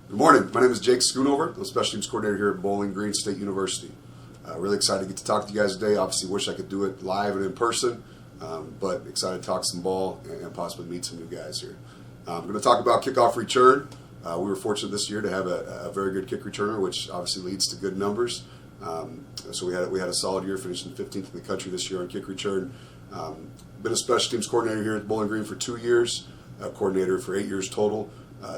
Good morning. My name is Jake Schoonover. I'm the Special Teams Coordinator here at Bowling Green State University. Really excited to get to talk to you guys today. Obviously wish I could do it live and in person, but excited to talk some ball and possibly meet some new guys here. I'm going to talk about kickoff return. We were fortunate this year to have a very good kick returner, which obviously leads to good numbers. So we had a solid year, finishing 15th in the country this year on kick return. Been a Special Teams Coordinator here at Bowling Green for 2 years, coordinator for 8 years total.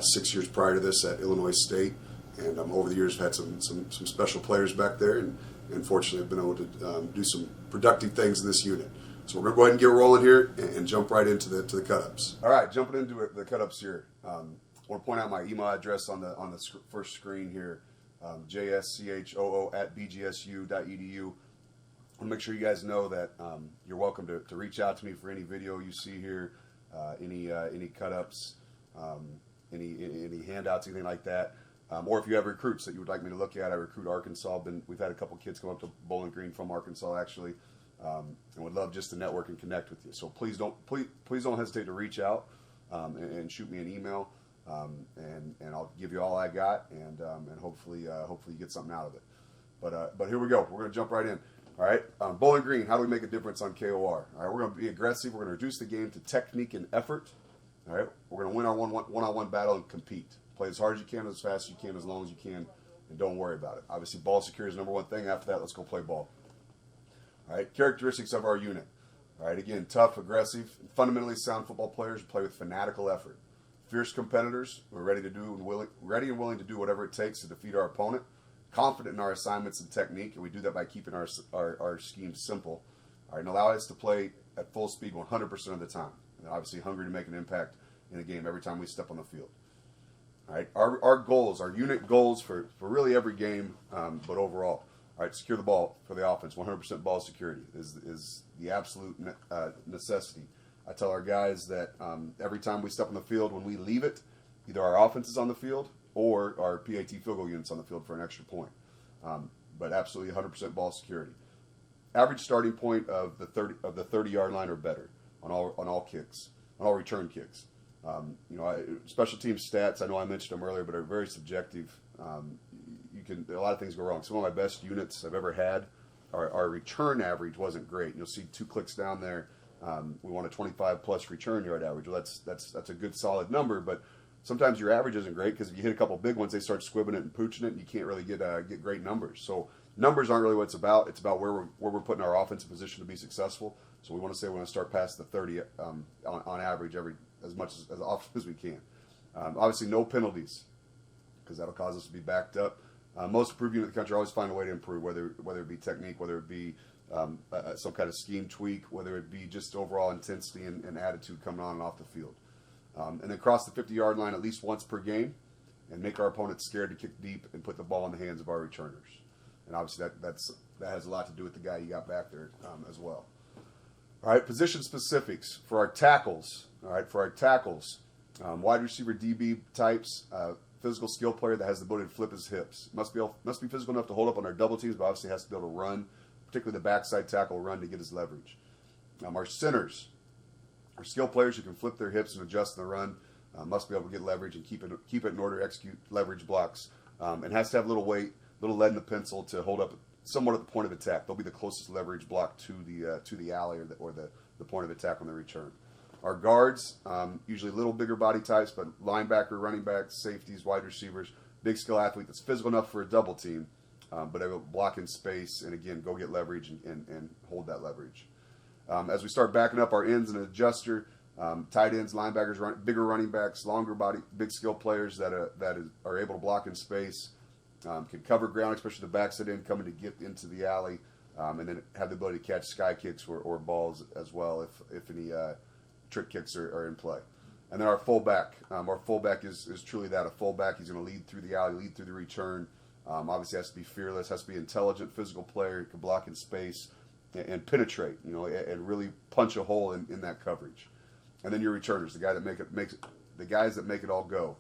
6 years prior to this at Illinois State, and over the years I've had some special players back there, and fortunately I've been able to do some productive things in this unit. So we're going to go ahead and get rolling here and jump right into the cut-ups. All right, jumping into the cut-ups here. I want to point out my email address on the first screen here, jschoo@bgsu.edu. I want to make sure you guys know that you're welcome to reach out to me for any video you see here, any cut-ups. Any handouts, anything like that, or if you have recruits that you would like me to look at. I recruit Arkansas. We've had a couple kids come up to Bowling Green from Arkansas actually, and would love just to network and connect with you. So please don't hesitate to reach out and shoot me an email, and I'll give you all I got, and hopefully you get something out of it. But here we go. We're going to jump right in. All right, Bowling Green. How do we make a difference on KOR? All right, we're going to be aggressive. We're going to reduce the game to technique and effort. All right, we're going to win our one-on-one battle and compete. Play as hard as you can, as fast as you can, as long as you can, and don't worry about it. Obviously, ball security is the number one thing. After that, let's go play ball. All right, characteristics of our unit. All right, again, tough, aggressive, fundamentally sound football players who play with fanatical effort. Fierce competitors who are ready and willing to do whatever it takes to defeat our opponent. Confident in our assignments and technique, and we do that by keeping our schemes simple. All right, and allow us to play at full speed 100% of the time. And obviously hungry to make an impact in the game every time we step on the field. All right, our goals, our unit goals for really every game, but overall. All right, secure the ball for the offense. 100% ball security is the absolute necessity. I tell our guys that every time we step on the field, when we leave it, either our offense is on the field or our PAT field goal unit's on the field for an extra point. But absolutely 100% ball security. Average starting point of the 30-yard line or better on all kicks, on all return kicks. Special team stats, I know I mentioned them earlier, but are very subjective. A lot of things go wrong. Some of my best units I've ever had, our return average wasn't great. You'll see 2 clicks down there. We want a 25-plus return yard average. Well, that's a good solid number, but sometimes your average isn't great because if you hit a couple big ones, they start squibbing it and pooching it, and you can't really get great numbers. So numbers aren't really what it's about. It's about where we're putting our offensive position to be successful. So we want to say we want to start past the 30 on average as often as we can. Obviously, no penalties because that'll cause us to be backed up. Most improved unit in the country always find a way to improve, whether it be technique, whether it be some kind of scheme tweak, whether it be just overall intensity and attitude coming on and off the field. And then cross the 50-yard line at least once per game and make our opponents scared to kick deep and put the ball in the hands of our returners. And obviously that has a lot to do with the guy you got back there as well. All right, position specifics for our tackles. All right, wide receiver DB types, physical skill player that has the ability to flip his hips. Must be physical enough to hold up on our double teams, but obviously has to be able to run, particularly the backside tackle run to get his leverage. Our centers, our skill players who can flip their hips and adjust in the run, must be able to get leverage and keep it in order to execute leverage blocks, and has to have a little weight, little lead in the pencil to hold up somewhat at the point of attack. They'll be the closest leverage block to the alley or the point of attack on the return. Our guards, usually a little bigger body types, but linebacker, running backs, safeties, wide receivers, big skill athlete that's physical enough for a double team, but able to block in space and again go get leverage and hold that leverage. As we start backing up our ends and adjuster, tight ends, linebackers, bigger running backs, longer body, big skill players that are able to block in space. Can cover ground, especially the backside end coming to get into the alley, and then have the ability to catch sky kicks or balls as well if any trick kicks are in play. And then our fullback. Our fullback is truly that, a fullback. He's going to lead through the alley, lead through the return. Obviously has to be fearless, has to be intelligent, physical player, can block in space and penetrate, and really punch a hole in that coverage. And then your returners, the guys that make it all go.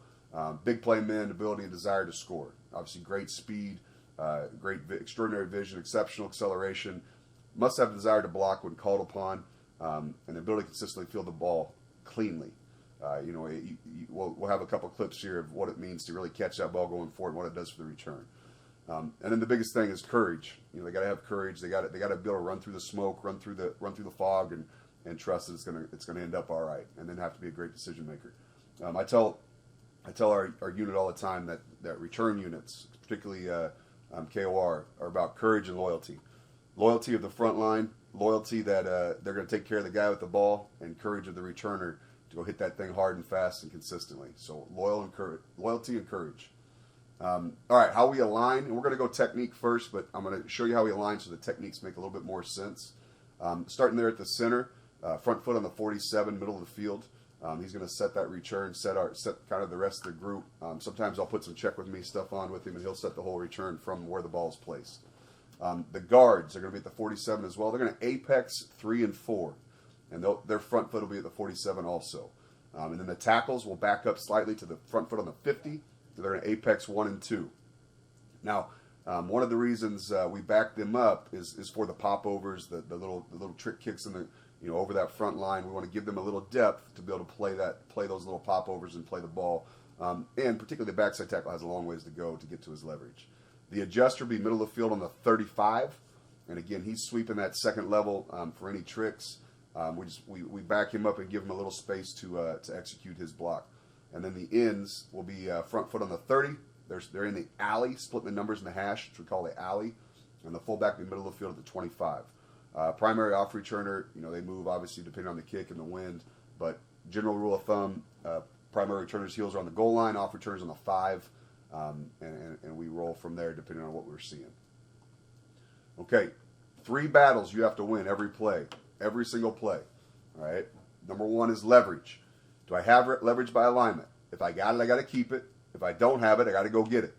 Big play men, ability and desire to score. Obviously, great speed, extraordinary vision, exceptional acceleration. Must have a desire to block when called upon, and the ability to consistently field the ball cleanly. We'll have a couple clips here of what it means to really catch that ball going forward and what it does for the return. And then the biggest thing is courage. They got to have courage. They got to be able to run through the smoke, run through the fog, and trust that it's gonna end up all right. And then have to be a great decision maker. I tell our unit all the time that return units, particularly KOR, are about courage and loyalty. Loyalty of the front line, loyalty that they're going to take care of the guy with the ball, and courage of the returner to go hit that thing hard and fast and consistently. So loyalty and courage. All right, how we align, and we're going to go technique first, but I'm going to show you how we align so the techniques make a little bit more sense. Starting there at the center, front foot on the 47, middle of the field. He's going to set that return, set kind of the rest of the group. Sometimes I'll put some check with me stuff on with him, and he'll set the whole return from where the ball is placed. The guards are going to be at the 47 as well. They're going to apex 3 and 4, and their front foot will be at the 47 also. And then the tackles will back up slightly to the front foot on the 50. They're going to apex 1 and 2. Now, one of the reasons we back them up is for the popovers, the little trick kicks in the over that front line. We want to give them a little depth to be able to play those little popovers and play the ball. And particularly the backside tackle has a long ways to go to get to his leverage. The adjuster will be middle of the field on the 35, and again he's sweeping that second level for any tricks. We back him up and give him a little space to execute his block. And then the ends will be front foot on the 30. They're in the alley, splitting the numbers in the hash, which we call the alley, and the fullback in the middle of the field at the 25. Primary off returner, they move obviously depending on the kick and the wind, but general rule of thumb, primary returners' heels are on the goal line, off returners on the 5, and we roll from there depending on what we're seeing. Okay, 3 battles you have to win every play, every single play. All right, number 1 is leverage. Do I have leverage by alignment? If I got it, I got to keep it. If I don't have it, I got to go get it.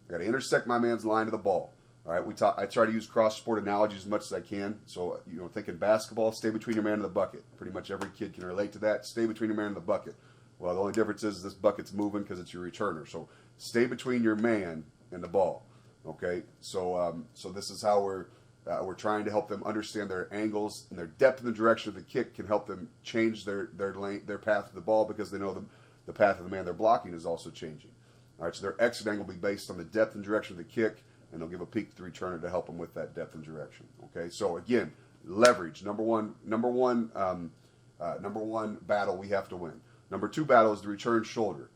I got to intersect my man's line to the ball. All right, I try to use cross-sport analogies as much as I can. So, thinking basketball, stay between your man and the bucket. Pretty much every kid can relate to that. Stay between your man and the bucket. Well, the only difference is this bucket's moving because it's your returner. So, stay between your man and the ball. Okay, so this is how we're trying to help them understand their angles, and their depth in the direction of the kick can help them change their lane, their path to the ball, because they know the path of the man they're blocking is also changing. All right, so their exit angle will be based on the depth and direction of the kick, and they'll give a peek to the returner to help them with that depth and direction. Okay, so again, leverage, number one battle we have to win. Number 2 battle is the return shoulder.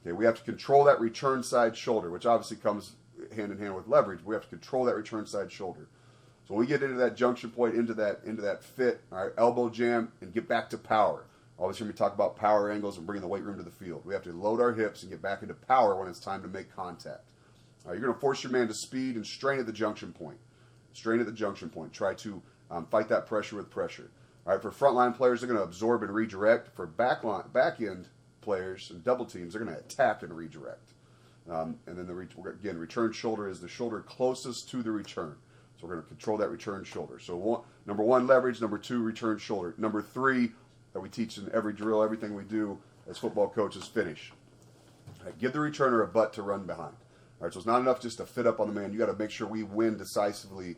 Okay, we have to control that return side shoulder, which obviously comes hand in hand with leverage. But we have to control that return side shoulder. So when we get into that junction point, into that fit, all right, elbow jam, and get back to power. Always hear me talk about power angles and bringing the weight room to the field. We have to load our hips and get back into power when it's time to make contact. All right, you're going to force your man to speed and strain at the junction point. Strain at the junction point. Try to fight that pressure with pressure. All right, for frontline players, they're going to absorb and redirect. For back end players and double teams, they're going to attack and redirect. And then return shoulder is the shoulder closest to the return. So we're going to control that return shoulder. So number 1, leverage. Number 2, return shoulder. Number 3, that we teach in every drill, everything we do as football coaches, finish. All right, give the returner a butt to run behind. All right, so it's not enough just to fit up on the man. You got to make sure we win decisively,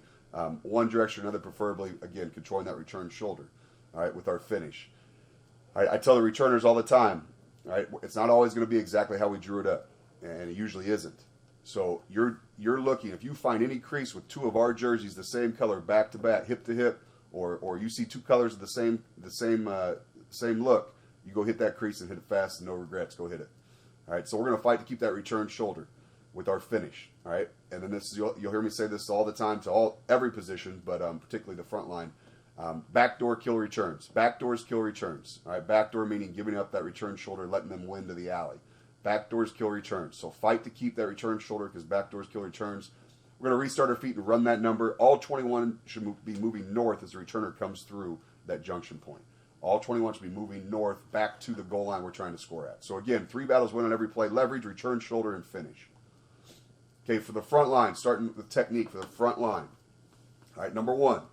one direction or another, preferably, again, controlling that return shoulder, all right, with our finish. All right, I tell the returners all the time, all right, it's not always going to be exactly how we drew it up, and it usually isn't. So you're looking, if you find any crease with 2 of our jerseys the same color, back to back, hip to hip, or you see 2 colors of the same look, you go hit that crease and hit it fast and no regrets. Go hit it. All right. So we're going to fight to keep that return shoulder with our finish. All right. And then you'll hear me say this all the time to every position, but particularly the front line. Backdoor kill returns. Backdoors kill returns. All right. Backdoor meaning giving up that return shoulder, letting them win to the alley. Backdoors kill returns. So fight to keep that return shoulder, because backdoors kill returns. We're going to restart our feet and run that number. All 21 should be moving north as the returner comes through that junction point. All 21 should be moving north back to the goal line we're trying to score at. So again, 3 battles win on every play: leverage, return shoulder, and finish. Okay, for the front line, starting with technique for the front line. All right, number 1,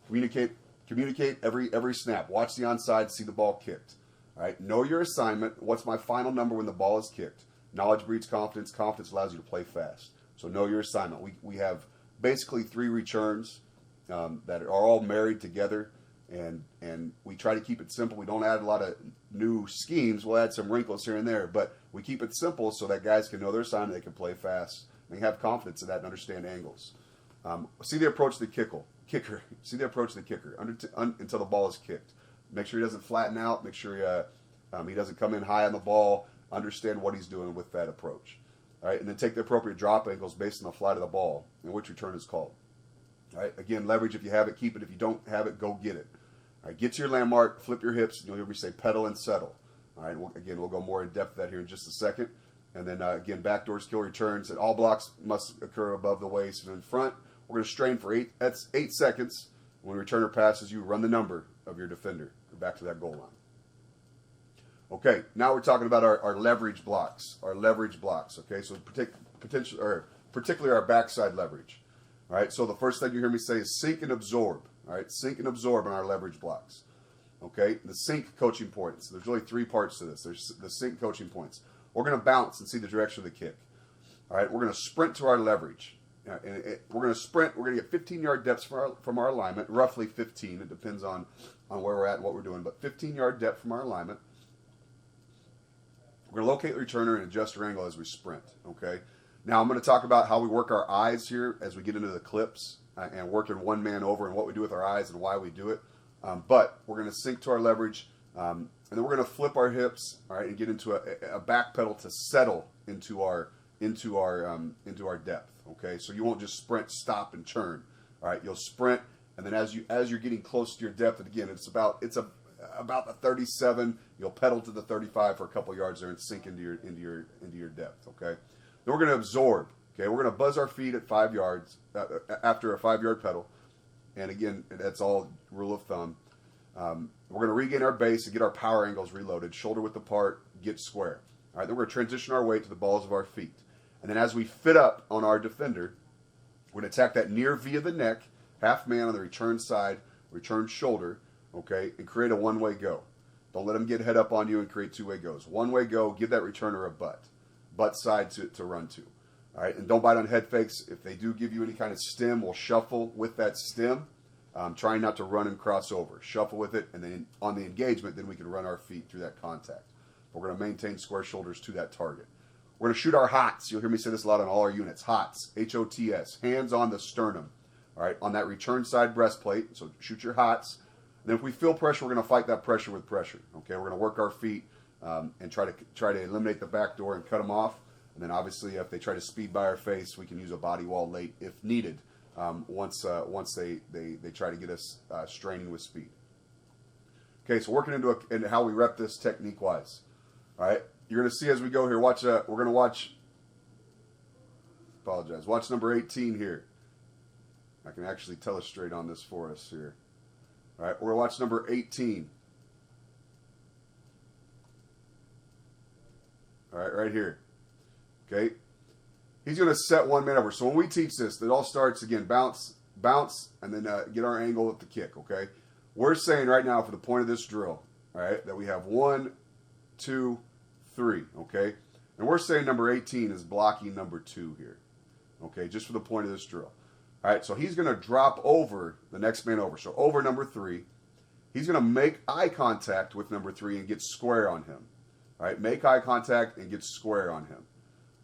communicate every snap. Watch the onside, see the ball kicked. All right, know your assignment. What's my final number when the ball is kicked? Knowledge breeds confidence. Confidence allows you to play fast. So know your assignment. We have basically 3 returns that are all married together, and we try to keep it simple. We don't add a lot of new schemes, we'll add some wrinkles here and there, but we keep it simple so that guys can know their assignment, they can play fast, and have confidence in that and understand angles. See the approach to the kicker. See the approach to the kicker until the ball is kicked. Make sure he doesn't flatten out. Make sure he doesn't come in high on the ball. Understand what he's doing with that approach. All right, and then take the appropriate drop angles based on the flight of the ball and which return is called. All right, again, leverage if you have it, keep it. If you don't have it, go get it. All right, get to your landmark, flip your hips. You'll hear me say pedal and settle. All right, we'll go more in depth with that here in just a second. And then again, backdoors, kill returns, and all blocks must occur above the waist and in front. We're going to strain for 8 seconds. When returner passes you, run the number of your defender. Go back to that goal line. Okay, now we're talking about our leverage blocks. Our leverage blocks. Okay, so particularly our backside leverage. All right, so the first thing you hear me say is sink and absorb. All right, sink and absorb in our leverage blocks. Okay, the sink coaching points. There's really 3 parts to this. There's the sink coaching points. We're going to bounce and see the direction of the kick. All right, we're going to sprint to our leverage. We're going to sprint. We're going to get 15-yard depths from our alignment, roughly 15. It depends on where we're at and what we're doing, but 15-yard depth from our alignment. We're going to locate the returner and adjust our angle as we sprint, okay? Now, I'm going to talk about how we work our eyes here as we get into the clips and working one man over and what we do with our eyes and why we do it. But we're going to sink to our leverage, and then we're going to flip our hips, all right, and get into a back pedal to settle into our depth. Okay, so you won't just sprint, stop, and churn. All right, you'll sprint, and then as you're getting close to your depth, and again, it's about the 37. You'll pedal to the 35 for a couple yards there and sink into your depth. Okay, then we're going to absorb. Okay, we're going to buzz our feet at 5 yards after a 5-yard pedal, and again, that's all rule of thumb. We're going to regain our base and get our power angles reloaded, shoulder width apart, get square. All right, then we're going to transition our weight to the balls of our feet. And then as we fit up on our defender, we're going to attack that near V of the neck, half man on the return side, return shoulder, okay, and create a one-way go. Don't let them get head up on you and create two-way goes. One-way go, give that returner a butt side to run to. All right, and don't bite on head fakes. If they do give you any kind of stem, we'll shuffle with that stem, trying not to run and cross over. Shuffle with it, and then on the engagement, then we can run our feet through that contact. But we're going to maintain square shoulders to that target. We're going to shoot our HOTS. You'll hear me say this a lot on all our units. HOTS, H-O-T-S, hands on the sternum, all right, on that return side breastplate. So shoot your HOTS. And then if we feel pressure, we're going to fight that pressure with pressure. Okay, we're going to work our feet and try to eliminate the back door and cut them off. And then obviously, if they try to speed by our face, we can use a body wall late if needed. Once they try to get us straining with speed. Okay, so working into how we rep this technique wise. All right. You're going to see as we go here, we're going to watch number 18 here. I can actually illustrate on this for us here. All right, we're going to watch number 18. All right, right here. Okay. He's going to set one man over. So when we teach this, it all starts, again, bounce, and then get our angle at the kick, okay? We're saying right now for the point of this drill, all right, that we have 1, 2, 3, okay? And we're saying number 18 is blocking number 2 here, okay, just for the point of this drill. All right, so he's going to drop over the next man over. So over number 3, he's going to make eye contact with number 3 and get square on him. All right, make eye contact and get square on him,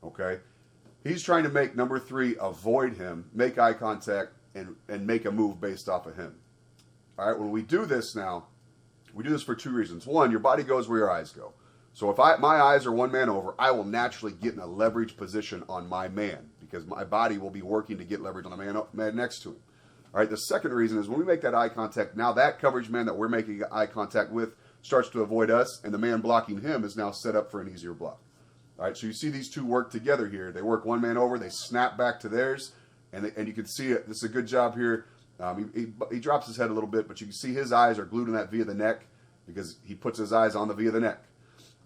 okay? He's trying to make number 3 avoid him, make eye contact, and make a move based off of him. All right, when we do this now, we do this for 2 reasons. One, your body goes where your eyes go. So if my eyes are one man over, I will naturally get in a leverage position on my man because my body will be working to get leverage on the man next to him. All right, the second reason is when we make that eye contact, now that coverage man that we're making eye contact with starts to avoid us, and the man blocking him is now set up for an easier block. All right, so you see these two work together here. They work one man over, they snap back to theirs, and you can see it. This is a good job here. He drops his head a little bit, but you can see his eyes are glued in that V of the neck because he puts his eyes on the V of the neck.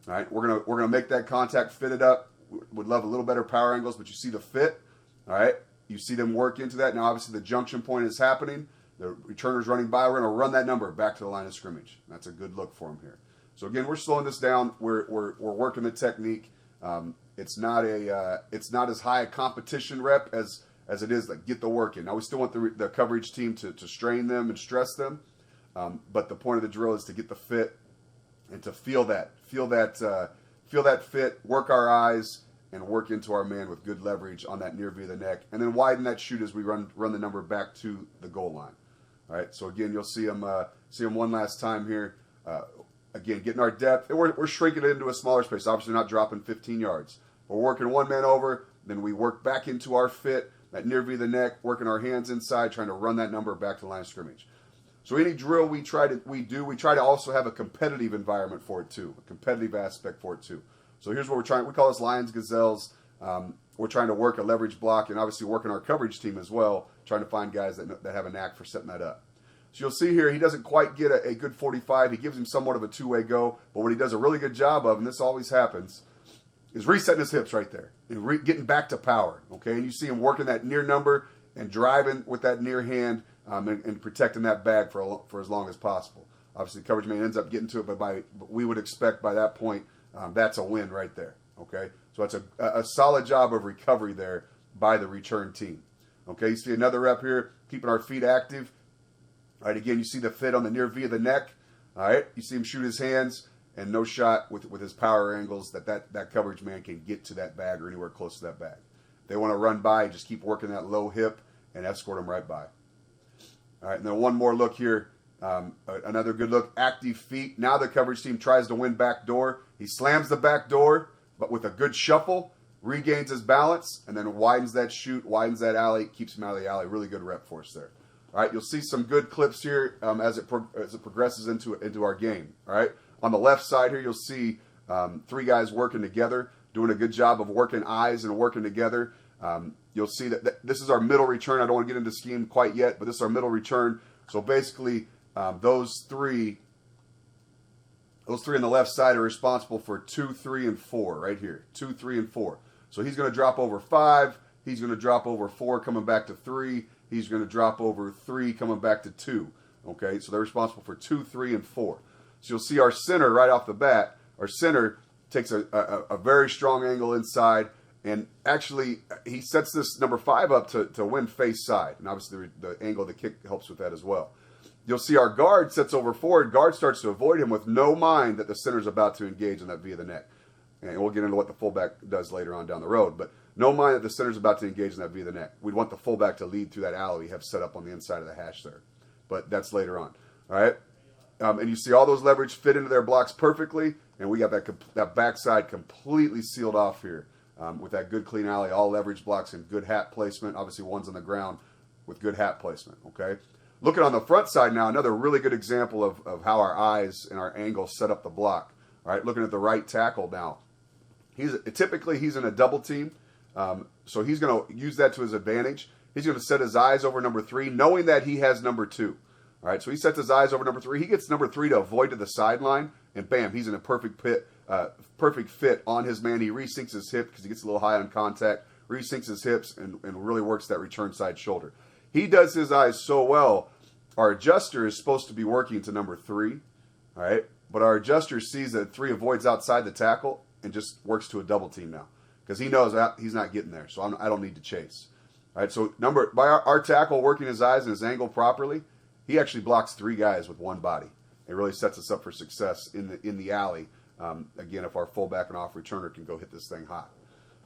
All right, we're gonna make that contact, fit it up. Would love a little better power angles, but you see the fit. All right, you see them work into that. Now, obviously, the junction point is happening. The returner's running by. We're gonna run that number back to the line of scrimmage. That's a good look for him here. So again, we're slowing this down. We're working the technique. It's not as high a competition rep as it is like get the work in. Now we still want the coverage team to strain them and stress them, but the point of the drill is to get the fit and to feel that fit, work our eyes, and work into our man with good leverage on that near V of the neck, and then widen that shoot as we run the number back to the goal line. All right, so again, you'll see him one last time here. Again, getting our depth, and we're shrinking it into a smaller space. Obviously, not dropping 15 yards. We're working one man over, then we work back into our fit, that near V of the neck, working our hands inside, trying to run that number back to the line of scrimmage. So any drill we try to also have a competitive environment for it too, a competitive aspect for it too. So here's what we're trying. We call this Lions Gazelles. We're trying to work a leverage block and obviously working our coverage team as well, trying to find guys that have a knack for setting that up. So you'll see here he doesn't quite get a good 45. He gives him somewhat of a two-way go, but what he does a really good job of, and this always happens, is resetting his hips right there and getting back to power. Okay, and you see him working that near number and driving with that near hand and protecting that bag for as long as possible. Obviously, the coverage man ends up getting to it, but we would expect by that point that's a win right there. Okay, so that's a solid job of recovery there by the return team. Okay, you see another rep here, keeping our feet active. All right, again, you see the fit on the near V of the neck. All right, you see him shoot his hands, and no shot with his power angles that coverage man can get to that bag or anywhere close to that bag. They want to run by, just keep working that low hip and escort them right by. All right, and then one more look here. Another good look, active feet. Now the coverage team tries to win back door. He slams the back door, but with a good shuffle, regains his balance, and then widens that shoot, widens that alley, keeps him out of the alley. Really good rep for us there. All right, you'll see some good clips here as it progresses into our game. All right, on the left side here, you'll see three guys working together, doing a good job of working eyes and working together. You'll see that this is our middle return. I don't want to get into scheme quite yet, but this is our middle return. So basically, those three on the left side are responsible for 2, 3, and 4 right here. 2, 3, and 4. So he's going to drop over 5. He's going to drop over 4, coming back to 3. He's going to drop over 3, coming back to 2. Okay, so they're responsible for 2, 3, and 4. So you'll see our center right off the bat. Our center takes a very strong angle inside, and actually he sets this number 5 up to win face side. And obviously the angle of the kick helps with that as well. You'll see our guard sets over forward. Guard starts to avoid him with no mind that the center's about to engage in that V of the neck. And we'll get into what the fullback does later on down the road. But no mind that the center's about to engage in that V of the neck. We'd want the fullback to lead through that alley we have set up on the inside of the hash there. But that's later on. All right? And you see all those leverage fit into their blocks perfectly. And we got that backside completely sealed off here with that good clean alley, all leverage blocks and good hat placement. Obviously, one's on the ground with good hat placement. Okay? Looking on the front side now, another really good example of how our eyes and our angles set up the block. All right, looking at the right tackle now. Typically he's in a double team, so he's going to use that to his advantage. He's going to set his eyes over number 3, knowing that he has number 2. All right, so he sets his eyes over number 3. He gets number 3 to avoid to the sideline, and bam, he's in a perfect fit on his man. He resinks his hip because he gets a little high on contact, resinks his hips, and really works that return side shoulder. He does his eyes so well, our adjuster is supposed to be working to number 3, all right? But our adjuster sees that 3 avoids outside the tackle and just works to a double team now because he knows that he's not getting there, so I don't need to chase. All right, so by our tackle working his eyes and his angle properly, he actually blocks 3 guys with one body. It really sets us up for success in the alley. Again, if our fullback and off returner can go hit this thing hot.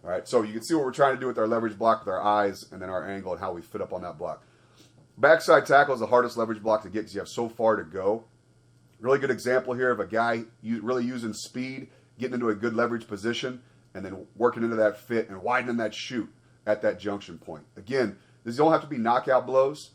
All right, so you can see what we're trying to do with our leverage block with our eyes and then our angle and how we fit up on that block. Backside tackle is the hardest leverage block to get because you have so far to go. Really good example here of a guy really using speed, getting into a good leverage position, and then working into that fit and widening that shoot at that junction point. Again, these don't have to be knockout blows.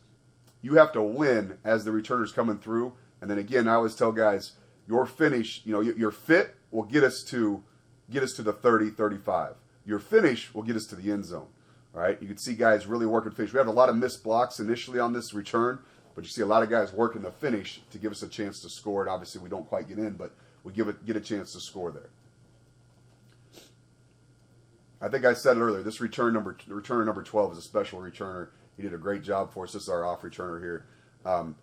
You have to win as the returner's coming through. And then again, I always tell guys, your finish, your fit will get us to the 30, 35. Your finish will get us to the end zone. All right, you can see guys really working finish. We have a lot of missed blocks initially on this return, but you see a lot of guys working the finish to give us a chance to score. And obviously, we don't quite get in, but we get a chance to score there. I think I said it earlier. This returner number 12 is a special returner. He did a great job for us. This is our off returner here. All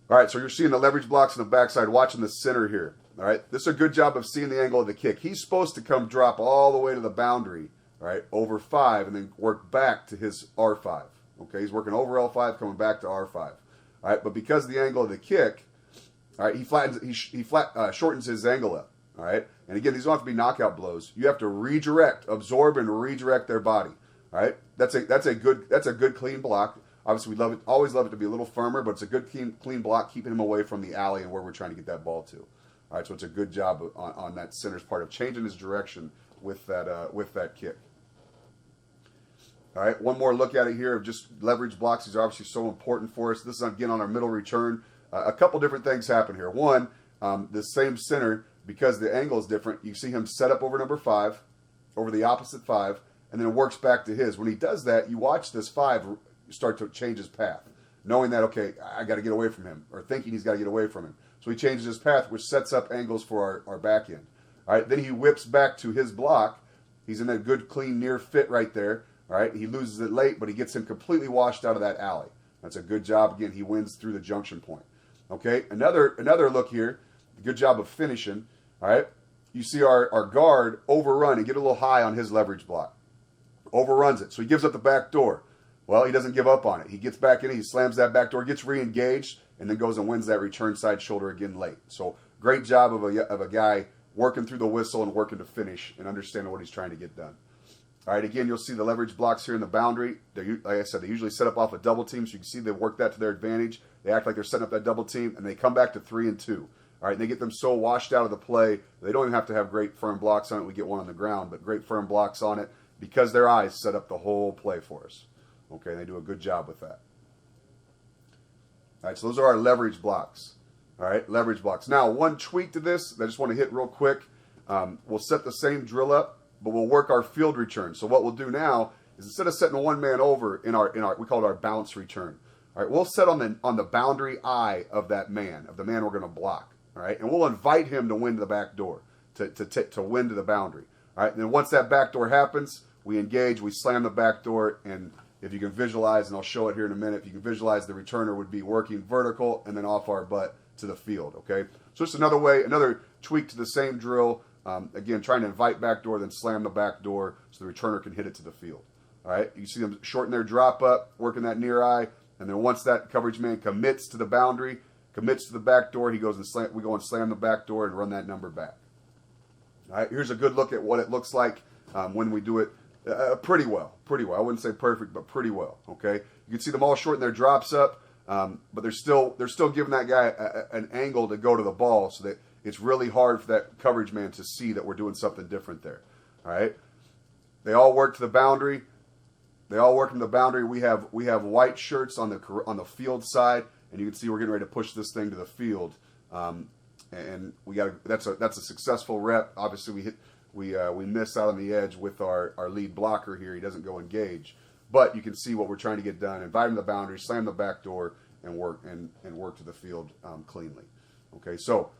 right, so you're seeing the leverage blocks on the backside, watching the center here. All right, this is a good job of seeing the angle of the kick. He's supposed to come drop all the way to the boundary, all right, over 5, and then work back to his R5. Okay, he's working over L5, coming back to R5. All right, but because of the angle of the kick, All right, he shortens his angle up. All right, and again, these don't have to be knockout blows. You have to redirect, absorb, and redirect their body. All right, that's a good clean block. Obviously, always love it to be a little firmer, but it's a good clean block, keeping him away from the alley and where we're trying to get that ball to. All right, so it's a good job on that center's part of changing his direction with that kick. All right, one more look at it here of just leverage blocks. These are obviously so important for us. This is again on our middle return. A couple different things happen here. One, the same center, because the angle is different, you see him set up over number 5, over the opposite 5, and then it works back to his. When he does that, you watch this 5 start to change his path, knowing that, okay, I got to get away from him, or thinking he's got to get away from him. So he changes his path, which sets up angles for our back end. All right, then he whips back to his block. He's in that good, clean, near fit right there. All right, he loses it late, but he gets him completely washed out of that alley. That's a good job. Again, he wins through the junction point. Okay, another look here. Good job of finishing. All right, you see our guard overrun and get a little high on his leverage block. Overruns it, so he gives up the back door. Well, he doesn't give up on it. He gets back in, he slams that back door, gets re-engaged, and then goes and wins that return side shoulder again late. So great job of a guy working through the whistle and working to finish and understanding what he's trying to get done. All right, again, you'll see the leverage blocks here in the boundary. Like I said, they usually set up off a double team, so you can see they work that to their advantage. They act like they're setting up that double team, and they come back to 3 and 2. All right, and they get them so washed out of the play, they don't even have to have great firm blocks on it. We get one on the ground, but great firm blocks on it because their eyes set up the whole play for us. Okay, they do a good job with that. All right, so those are our leverage blocks. All right, leverage blocks. Now, one tweak to this that I just want to hit real quick. We'll set the same drill up, but we'll work our field return. So what we'll do now is instead of setting a one man over in our we call it our bounce return. All right, we'll set on the boundary eye of the man we're going to block. All right, and we'll invite him to win to the back door, to win to the boundary. All right, and then once that back door happens, we engage, we slam the back door, and if you can visualize, and I'll show it here in a minute, if you can visualize, the returner would be working vertical and then off our butt to the field. Okay, so it's another tweak to the same drill. Again, trying to invite back door, then slam the back door so the returner can hit it to the field. All right, you see them shorten their drop up, working that near eye, and then once that coverage man commits to the boundary, commits to the back door, we go and slam the back door and run that number back. All right, here's a good look at what it looks like when we do it pretty well. I wouldn't say perfect, but pretty well. Okay, you can see them all shorten their drops up, but they're still giving that guy an angle to go to the ball, so that it's really hard for that coverage man to see that we're doing something different there. All right, they all work to the boundary. We have white shirts on the field side, and you can see we're getting ready to push this thing to the field. And that's a successful rep. Obviously, we miss out on the edge with our lead blocker here. He doesn't go engage, but you can see what we're trying to get done. Invite him to the boundary, slam the back door, and work to the field cleanly. Okay, so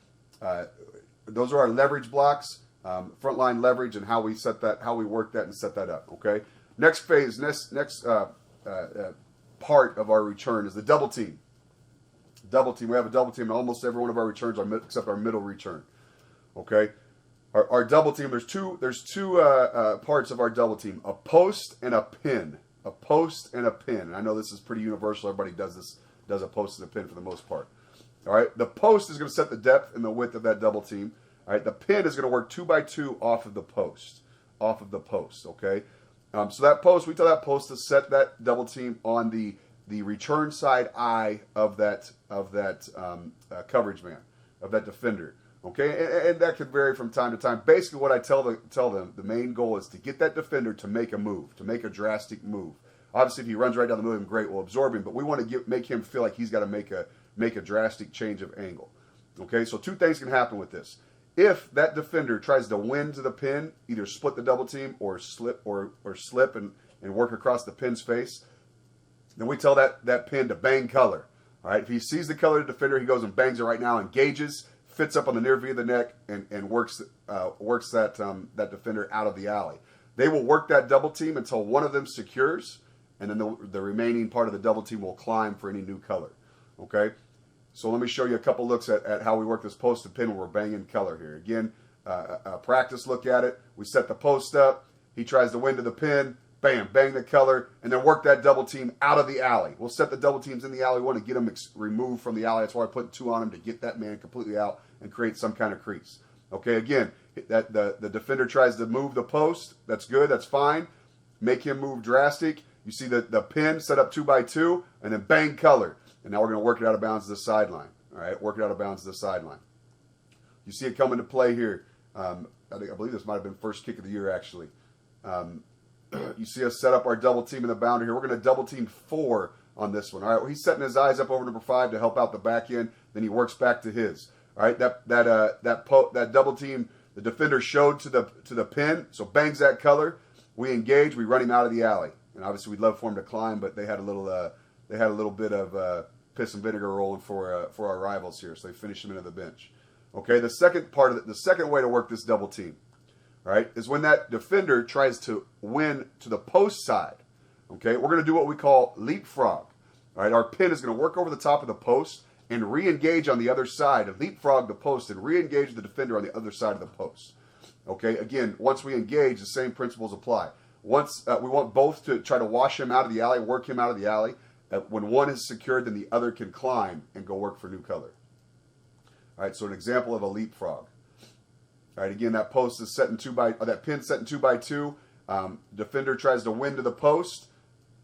those are our leverage blocks, frontline leverage, and how we work that and set that up. Okay, next phase, next part of our return is the double team. Double team. We have a double team in almost every one of our returns, except our middle return. Okay, our double team. There's two parts of our double team: a post and a pin. A post and a pin. And I know this is pretty universal. Everybody does a post and a pin for the most part. All right, the post is going to set the depth and the width of that double team. All right, the pin is going to work 2 by 2 off of the post. Okay, so that post, we tell that post to set that double team on the return side eye of that coverage man, of that defender. Okay, and that could vary from time to time. Basically, what I tell them, the main goal is to get that defender to make a move, to make a drastic move. Obviously, if he runs right down the middle of him, great, we'll absorb him. But we want to make him feel like he's got to make a drastic change of angle. Okay, so 2 things can happen with this. If that defender tries to win to the pin, either split the double team or slip and work across the pin's face, then we tell that pin to bang color. All right, if he sees the color of the defender, he goes and bangs it right now, engages, fits up on the near V of the neck, and works that defender out of the alley. They will work that double team until one of them secures, and then the remaining part of the double team will climb for any new color. Okay, so let me show you a couple looks at how we work this post and pin when we're banging color here. Again, a practice look at it. We set the post up. He tries to win to the pin. bam, bang the color, and then work that double team out of the alley. We'll set the double teams in the alley. We want to get them removed from the alley. That's why I put 2 on them, to get that man completely out and create some kind of crease. Okay, again, that the defender tries to move the post. That's good. That's fine. Make him move drastic. You see the pin set up 2 by 2, and then bang color. And now we're going to work it out of bounds to the sideline. All right, work it out of bounds to the sideline. You see it come into play here. I believe this might have been first kick of the year, actually. You see us set up our double team in the boundary here. We're going to double team 4 on this one. All right, well, he's setting his eyes up over number 5 to help out the back end. Then he works back to his. All right, that double team, the defender showed to the pin, so bangs that color. We engage. We run him out of the alley, and obviously we'd love for him to climb, but they had a little bit of piss and vinegar rolling for our rivals here, so they finished him into the bench. Okay, the second way to work this double team, all right, is when that defender tries to win to the post side. Okay, we're going to do what we call leapfrog. All right, our pin is going to work over the top of the post and re-engage on the other side, and leapfrog the post and re-engage the defender on the other side of the post. Okay, again, once we engage, the same principles apply. Once we want both to try to wash him out of the alley, work him out of the alley. When one is secured, then the other can climb and go work for new color. All right, so an example of a leapfrog. All right, again, that post is set in that pin set in 2 by 2. Defender tries to win to the post.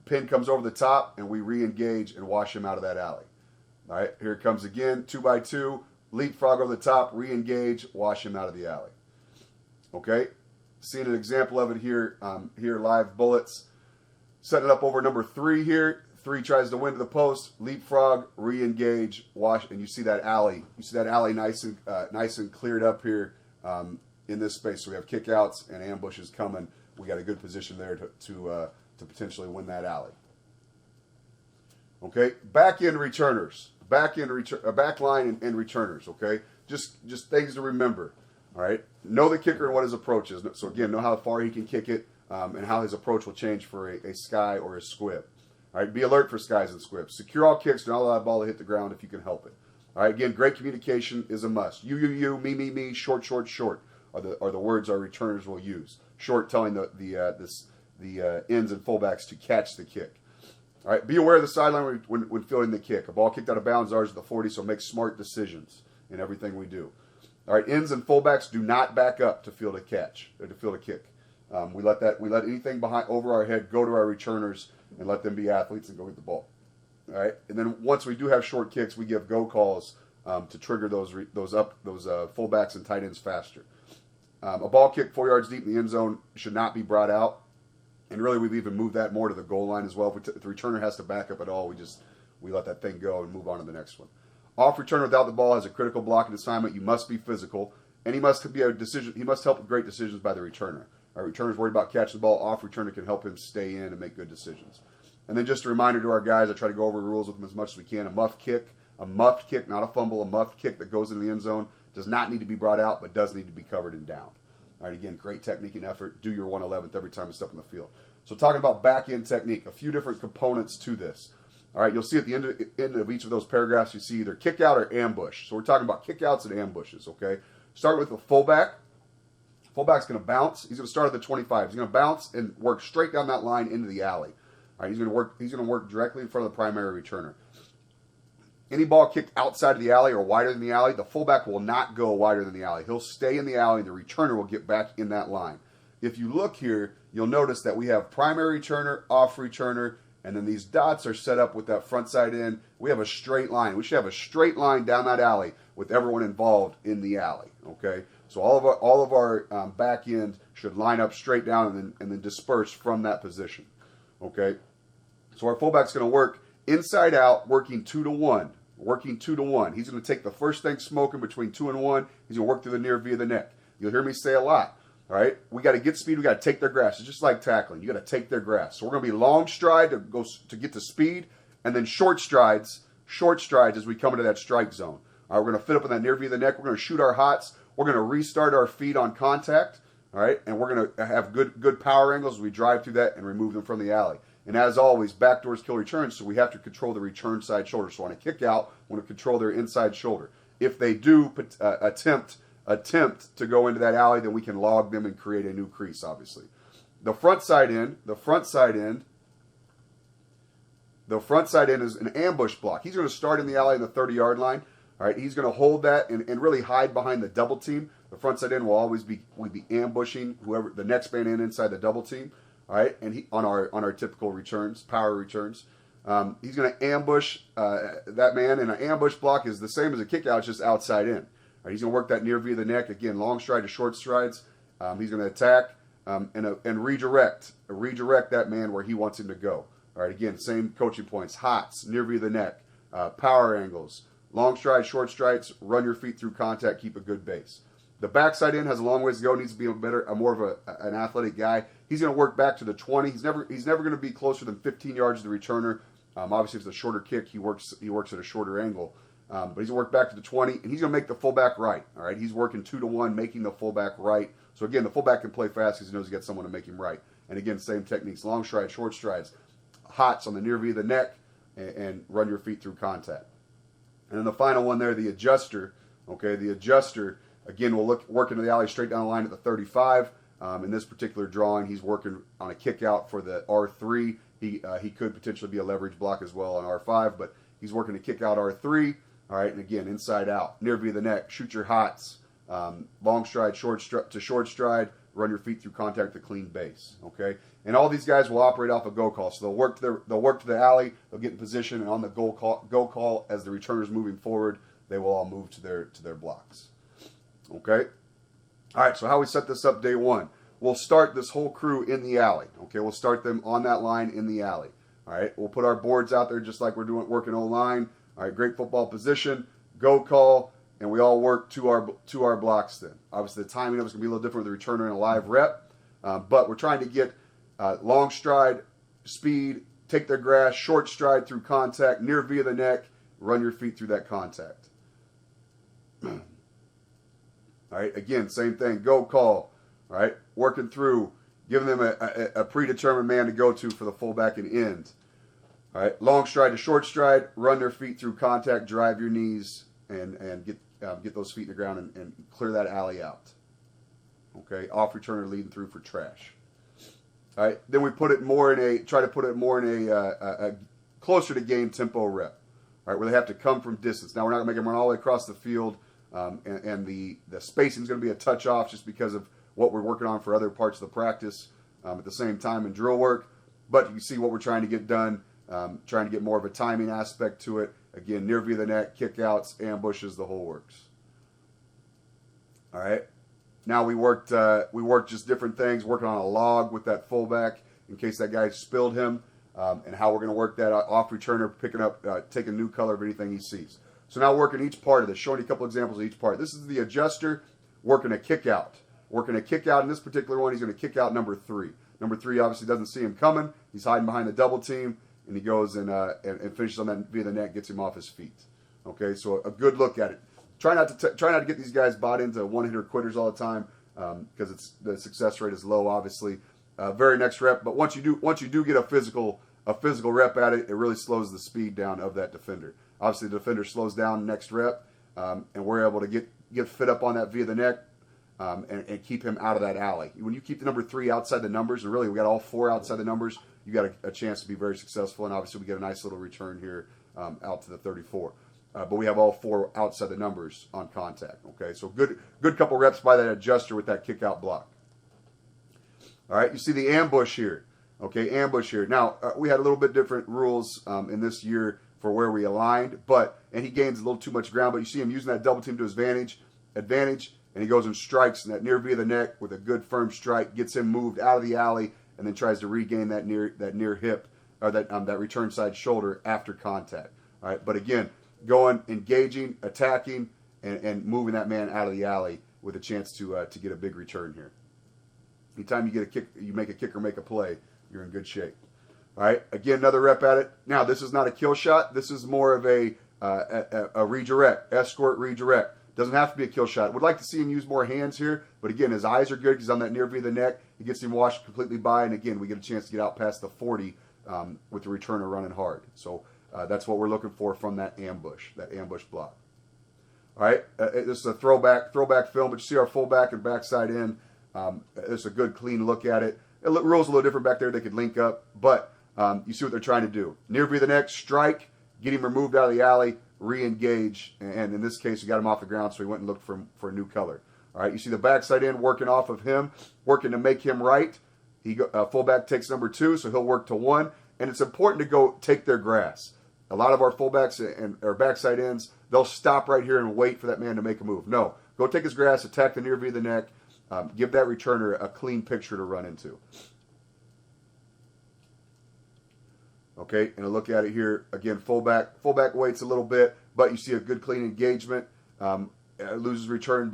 Pin comes over the top, and we re-engage and wash him out of that alley. All right, here it comes again, 2 by 2. Leapfrog over the top, re-engage, wash him out of the alley. Okay, seeing an example of it here. Here, live bullets. Setting it up over number 3 here. 3 tries to win to the post, leapfrog, re-engage, wash, and you see that alley. You see that alley nice and cleared up here in this space. So we have kickouts and ambushes coming. We got a good position there to potentially win that alley. Okay, back end returners, back line and returners. Okay, just things to remember. All right, know the kicker and what his approach is. So again, know how far he can kick it and how his approach will change for a sky or a squib. All right, be alert for skies and squibs. Secure all kicks. Do not allow the ball to hit the ground if you can help it. All right, again, great communication is a must. You, me, short, short are the words our returners will use. Short telling the ends and fullbacks to catch the kick. All right, be aware of the sideline when fielding the kick. A ball kicked out of bounds, ours at the 40, so make smart decisions in everything we do. All right, ends and fullbacks do not back up to field a catch or to field a kick. We let anything over our head go to our returners and let them be athletes and go get the ball. All right, and then once we do have short kicks, we give go calls to trigger those fullbacks and tight ends faster. A ball kick 4 yards deep in the end zone should not be brought out, and really we've even moved that more to the goal line as well. If the returner has to back up at all, we let that thing go and move on to the next one. Off return without the ball has a critical blocking assignment. You must be physical, and he must help with great decisions by the returner. Our returner's worried about catching the ball. Off returner can help him stay in and make good decisions. And then just a reminder to our guys, I try to go over the rules with them as much as we can. A muffed kick, not a fumble, a muffed kick that goes into the end zone does not need to be brought out, but does need to be covered and downed. All right, again, great technique and effort. Do your 1/11th every time you step on the field. So talking about back-end technique, a few different components to this. All right, you'll see at the end of each of those paragraphs, you see either kick out or ambush. So we're talking about kickouts and ambushes, okay? Start with the fullback. Fullback's going to bounce. He's going to start at the 25. He's going to bounce and work straight down that line into the alley. All right, he's going to work directly in front of the primary returner. Any ball kicked outside of the alley or wider than the alley, the fullback will not go wider than the alley. He'll stay in the alley, and the returner will get back in that line. If you look here, you'll notice that we have primary returner, off returner, and then these dots are set up with that front side in. We have a straight line. We should have a straight line down that alley with everyone involved in the alley. Okay, so all of our back end should line up straight down and then disperse from that position. Okay, so our fullback's going to work inside out, working 2 to 1. Working 2 to 1. He's going to take the first thing smoking between 2 and 1. He's going to work through the near via the neck. You'll hear me say a lot. All right, we got to get speed. We got to take their grass. It's just like tackling. You got to take their grass. So we're going to be long stride to get to speed, and then short strides as we come into that strike zone. All right, we're going to fit up in that near via the neck. We're going to shoot our hots. We're going to restart our feet on contact. All right, and we're going to have good power angles as we drive through that and remove them from the alley. And as always, backdoors kill returns, so we have to control the return side shoulder. So on a kick out, we want to control their inside shoulder. If they do attempt to go into that alley, then we can log them and create a new crease, obviously. The front side end is an ambush block. He's going to start in the alley in the 30-yard line. All right, he's going to hold that and really hide behind the double team. The front side end will always be ambushing whoever the next man in inside the double team. All right, and on our typical returns, power returns, he's going to ambush that man. And an ambush block is the same as a kick out, it's just outside in. All right, he's going to work that near via the neck again, long stride to short strides. He's going to attack and redirect that man where he wants him to go. All right, again, same coaching points: hots, near via the neck, power angles, long strides, short strides, run your feet through contact, keep a good base. The backside end has a long ways to go. Needs to be more of an athletic guy. He's going to work back to the 20. He's never going to be closer than 15 yards to the returner. Obviously, if it's a shorter kick, he works at a shorter angle. But he's going to work back to the 20, and he's going to make the fullback right. All right, he's working 2-to-1, making the fullback right. So again, the fullback can play fast because he knows he got someone to make him right. And again, same techniques: long strides, short strides, hots on the near via the neck, and run your feet through contact. And then the final one there, the adjuster. Okay, the adjuster. Again, we'll work into the alley straight down the line at the 35. In this particular drawing, he's working on a kick out for the R3. He could potentially be a leverage block as well on R5, but he's working to kick out R3. All right, and again, inside out, near via the neck, shoot your hots, long stride, short stride, run your feet through contact to clean base. Okay, and all these guys will operate off a go call. So they'll work to the alley, they'll get in position, and on the go call as the returner's moving forward, they will all move to their blocks. Okay? All right, so how we set this up day one. We'll start this whole crew in the alley. Okay, we'll start them on that line in the alley. All right, we'll put our boards out there just like we're working O-line. All right, great football position, go call, and we all work to our blocks then. Obviously, the timing of it's going to be a little different with the returner and a live rep, but we're trying to get long stride, speed, take their grass, short stride through contact, near via the neck, run your feet through that contact. All right, again, same thing, go call, all right, working through, giving them a predetermined man to go to for the fullback and end. All right, long stride to short stride, run their feet through contact, drive your knees, and get those feet in the ground and clear that alley out. Okay, off returner leading through for trash. All right, then we try to put it more in a closer to game tempo rep. All right, where they have to come from distance. Now we're not going to make them run all the way across the field. And the spacing is going to be a touch off just because of what we're working on for other parts of the practice at the same time in drill work. But you can see what we're trying to get done, trying to get more of a timing aspect to it. Again, near via the neck, kick outs, ambushes, the whole works. All right. Now we worked just different things, working on a log with that fullback in case that guy spilled him, and how we're going to work that off returner, picking up, taking new color of anything he sees. So now working each part of this, showing you a couple examples of each part. This is the adjuster working a kick out. Working a kick out in this particular one, he's going to kick out number 3. Number 3 obviously doesn't see him coming. He's hiding behind the double team, and he goes and finishes on that via the net, gets him off his feet. Okay, so a good look at it. Try not to get these guys bought into one-hitter quitters all the time because the success rate is low, obviously. Very next rep, but once you do get a physical rep at it, it really slows the speed down of that defender. Obviously, the defender slows down next rep, and we're able to get fit up on that via the neck and keep him out of that alley. When you keep the number 3 outside the numbers, and really we got all 4 outside the numbers, you got a chance to be very successful. And obviously, we get a nice little return here out to the 34. But we have all 4 outside the numbers on contact. Okay, so good couple reps by that adjuster with that kick out block. All right, you see the ambush here. Okay, ambush here. Now we had a little bit different rules in this year for where we aligned, and he gains a little too much ground, but you see him using that double team to his advantage, and he goes and strikes in that near via the neck with a good firm strike, gets him moved out of the alley, and then tries to regain that near hip, or that return side shoulder after contact. All right, but again, going, engaging, attacking, and moving that man out of the alley with a chance to get a big return here. Anytime you get a kick, you make a kick or make a play, you're in good shape. All right, again, another rep at it. Now, this is not a kill shot. This is more of a redirect, escort redirect. Doesn't have to be a kill shot. Would like to see him use more hands here, but again, his eyes are good. He's on that near via the neck. He gets him washed completely by, and again, we get a chance to get out past the 40 with the returner running hard. So that's what we're looking for from that ambush block. All right, this is a throwback film, but you see our fullback and backside end. It's a good, clean look at it. rules a little different back there. They could link up, but you see what they're trying to do. Near view of the neck, strike, get him removed out of the alley, re-engage, and in this case, we got him off the ground, so he went and looked for a new color. All right, you see the backside in working off of him, working to make him right. Fullback takes number 2, so he'll work to 1, and it's important to go take their grass. A lot of our fullbacks and our backside ends, they'll stop right here and wait for that man to make a move. No, go take his grass, attack the near view of the neck, give that returner a clean picture to run into. Okay, and a look at it here again. Fullback waits a little bit, but you see a good clean engagement. Loses return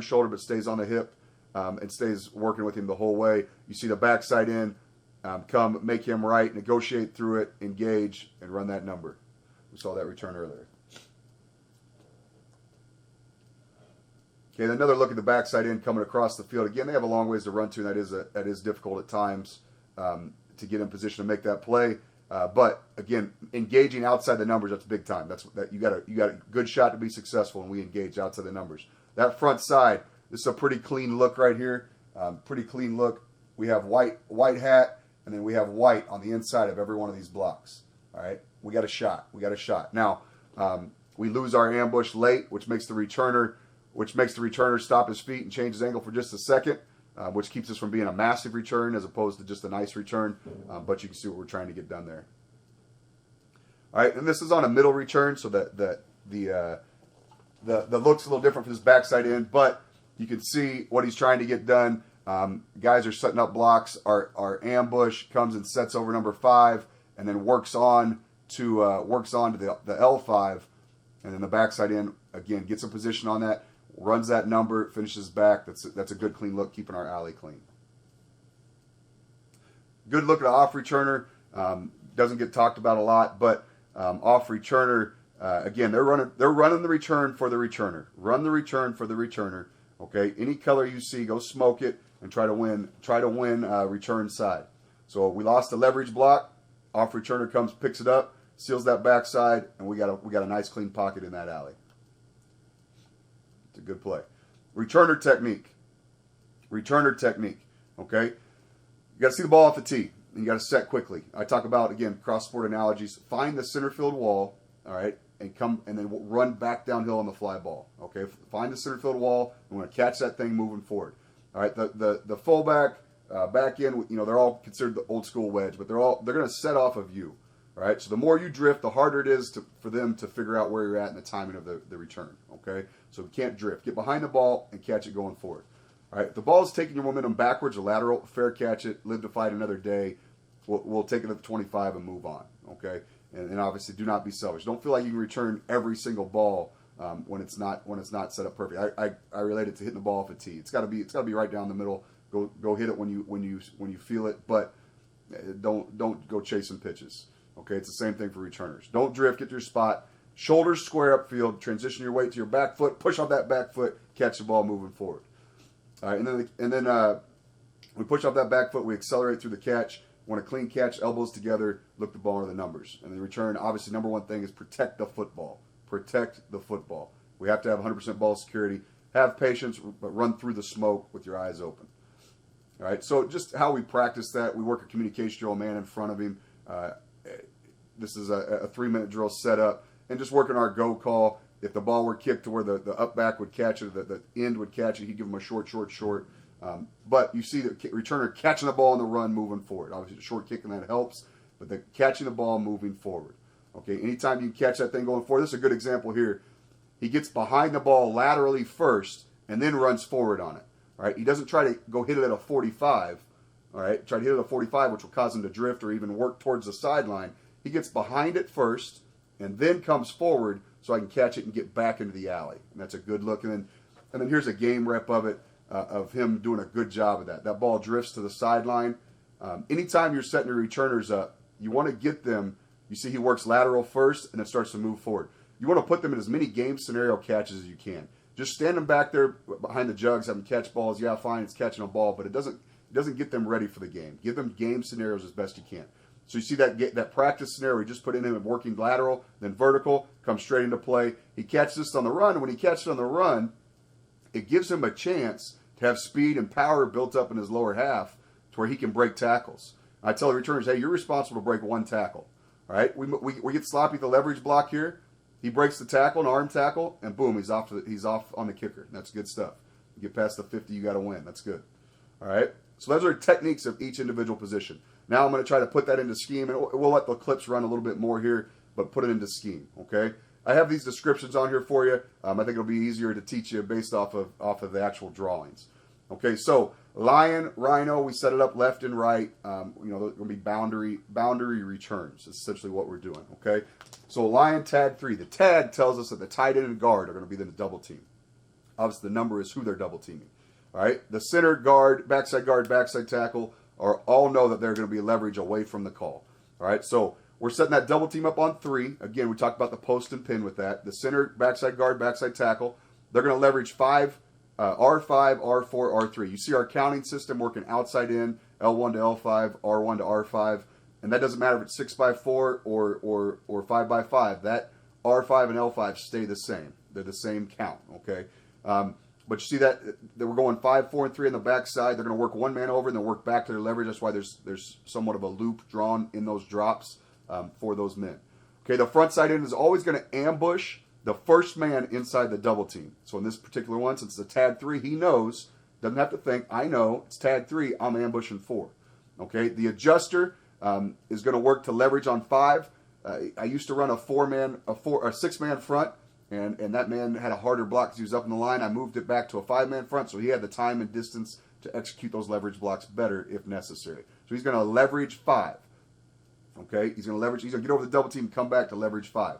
shoulder, but stays on the hip and stays working with him the whole way. You see the backside in. Come, make him right, negotiate through it, engage, and run that number. We saw that return earlier. Okay, another look at the backside in coming across the field. Again, they have a long ways to run to, and that is difficult at times to get in position to make that play. But again, engaging outside the numbers, that's big time. You got a good shot to be successful, and we engage outside the numbers. That front side, this is a pretty clean look right here. Pretty clean look. We have white hat. And then we have white on the inside of every one of these blocks. All right, we got a shot. Now we lose our ambush late, which makes the returner stop his feet and change his angle for just a second, which keeps us from being a massive return as opposed to just a nice return. But you can see what we're trying to get done there. All right, and this is on a middle return, so that the look's a little different for this backside end, but you can see what he's trying to get done. Guys are setting up blocks. Our ambush comes and sets over number 5, and then works on to the L5, and then the backside in again gets a position on that, runs that number, finishes back. That's a good clean look, keeping our alley clean. Good look at an off returner. Doesn't get talked about a lot, but off returner again they're running the return for the returner. Run the return for the returner. Okay, any color you see, go smoke it and try to win return side. So we lost the leverage block. Off returner comes, picks it up, seals that backside, and we got a nice clean pocket in that alley. It's a good play. Returner technique. Okay, you got to see the ball off the tee, and you got to set quickly. I talk about again cross-sport analogies. Find the center field wall. All right. And then run back downhill on the fly ball. Okay, find the center field wall. We want to catch that thing moving forward. All right, the fullback, back end, they're all considered the old school wedge, but they're going to set off of you. All right, so the more you drift, the harder it is for them to figure out where you're at in the timing of the return. Okay, so we can't drift. Get behind the ball and catch it going forward. All right, if the ball is taking your momentum backwards or lateral, fair catch it. Live to fight another day. We'll take it at the 25 and move on. Okay. And obviously, do not be selfish. Don't feel like you can return every single ball when it's not set up perfect. I relate it to hitting the ball off a tee. It's got to be right down the middle. Go hit it when you feel it, but don't go chasing pitches. Okay, it's the same thing for returners. Don't drift. Get to your spot. Shoulders square upfield. Transition your weight to your back foot. Push off that back foot. Catch the ball moving forward. All right, and then we push off that back foot. We accelerate through the catch. Want a clean catch, elbows together, look the ball into the numbers. And the return, obviously, number one thing is protect the football. Protect the football. We have to have 100% ball security. Have patience, but run through the smoke with your eyes open. All right, so just how we practice that, we work a communication drill, man in front of him. This is a 3-minute drill set up. And just working our go call. If the ball were kicked to where the up back would catch it, the end would catch it, he'd give him a short. But you see the returner catching the ball on the run, moving forward. Obviously, the short kick and that helps, but the catching the ball, moving forward. Okay, anytime you catch that thing going forward, this is a good example here. He gets behind the ball laterally first and then runs forward on it. All right, he doesn't try to go hit it at a 45. All right, try to hit it at a 45, which will cause him to drift or even work towards the sideline. He gets behind it first and then comes forward so I can catch it and get back into the alley. And that's a good look. And then here's a game rep of it. Of him doing a good job of that. That ball drifts to the sideline. Anytime you're setting your returners up, you want to get them, you see he works lateral first and then starts to move forward. You want to put them in as many game scenario catches as you can. Just stand them back there behind the jugs, have them catch balls. Yeah, fine, it's catching a ball, but it doesn't get them ready for the game. Give them game scenarios as best you can. So you see that practice scenario we just put in him working lateral, then vertical, comes straight into play. He catches this on the run, and when he catches it on the run, it gives him a chance to have speed and power built up in his lower half to to where he can break tackles. I tell the returners, hey, you're responsible to break one tackle. All right, we get sloppy with the leverage block here. He breaks the tackle, an arm tackle, and boom, he's off on the kicker. That's good stuff. You get past the 50, you got to win. That's good. All right, so those are techniques of each individual position. Now I'm going to try to put that into scheme, and we'll let the clips run a little bit more here, but put it into scheme. Okay, I have these descriptions on here for you. I think it'll be easier to teach you based off of the actual drawings. Okay, so lion, rhino, we set it up left and right. You know, there's going to be boundary returns. That's essentially what we're doing. Okay, so lion tag 3. The tag tells us that the tight end and guard are going to be the double team. Obviously, the number is who they're double teaming. All right, the center guard, backside tackle, all know that they're going to be leverage away from the call. All right, so we're setting that double team up on 3. Again, we talked about the post and pin with that. The center, backside guard, backside tackle, they're going to leverage 5. R5, R4, R3. You see our counting system working outside in, L1 to L5, R1 to R5, and that doesn't matter if it's 6x4 or 5x5. That R5 and L5 stay the same. They're the same count, okay? But you see that we're going 5, 4, and 3 on the backside. They're going to work one man over and then work back to their leverage. That's why there's somewhat of a loop drawn in those drops for those men. Okay, the front side end is always going to ambush the first man inside the double team. So in this particular one, since it's a tag 3, he knows, doesn't have to think, I know, it's tag 3, I'm ambushing 4. Okay, the adjuster is going to work to leverage on 5. I used to run a 6-man front, and that man had a harder block because he was up in the line. I moved it back to a 5-man front, so he had the time and distance to execute those leverage blocks better if necessary. So he's going to leverage 5. Okay, he's going to get over the double team and come back to leverage 5.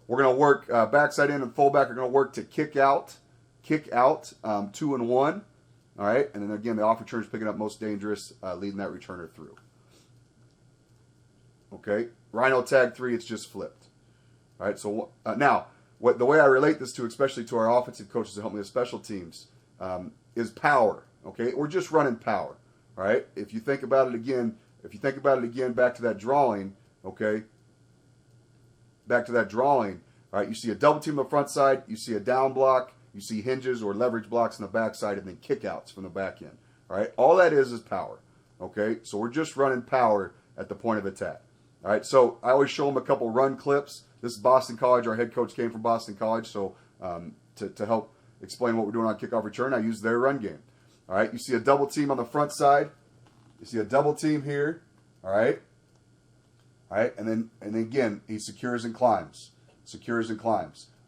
We're going to work backside in and fullback are going to work to kick out, 2 and 1. All right, and then again, the off return is picking up most dangerous, leading that returner through. Okay, rhino tag 3, it's just flipped. All right, so now, the way I relate this to, especially to our offensive coaches that help me with special teams, is power. Okay, we're just running power. All right, if you think about it again, back to that drawing. Okay. Back to that drawing, all right, you see a double team on the front side, you see a down block, you see hinges or leverage blocks on the back side, and then kickouts from the back end. All right, all that is power. Okay, so we're just running power at the point of attack. All right, so I always show them a couple run clips. This is Boston College. Our head coach came from Boston College, so to help explain what we're doing on kickoff return, I use their run game. All right, you see a double team on the front side. You see a double team here. All right. All right, and then again, he secures and climbs.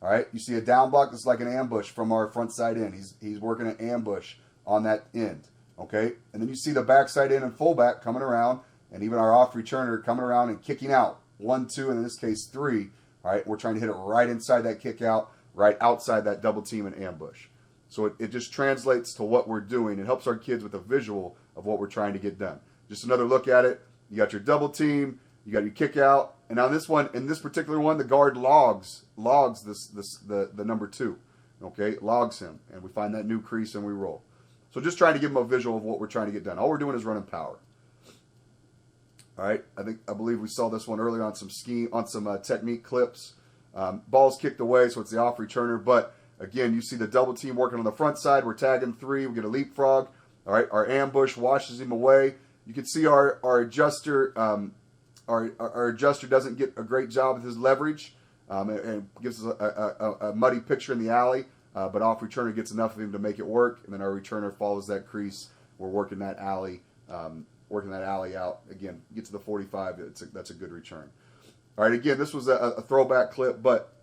All right, you see a down block that's like an ambush from our front side end. He's working an ambush on that end. Okay, and then you see the backside end and fullback coming around, and even our off returner coming around and kicking out 1, 2, and in this case 3. All right, we're trying to hit it right inside that kick out, right outside that double team and ambush. So it just translates to what we're doing. It helps our kids with a visual of what we're trying to get done. Just another look at it. You got your double team. You got your kick out, and now in this particular one, the guard logs the number 2, okay, logs him, and we find that new crease and we roll. So just trying to give him a visual of what we're trying to get done. All we're doing is running power. All right, I believe we saw this one earlier on some technique clips. Ball's kicked away, so it's the off returner. But again, you see the double team working on the front side. We're tagging 3. We get a leapfrog. All right, our ambush washes him away. You can see our adjuster. Our adjuster doesn't get a great job with his leverage and gives us a muddy picture in the alley, but off returner gets enough of him to make it work, and then our returner follows that crease. We're working that alley out. Again, get to the 45, that's a good return. All right, again, this was a throwback clip, but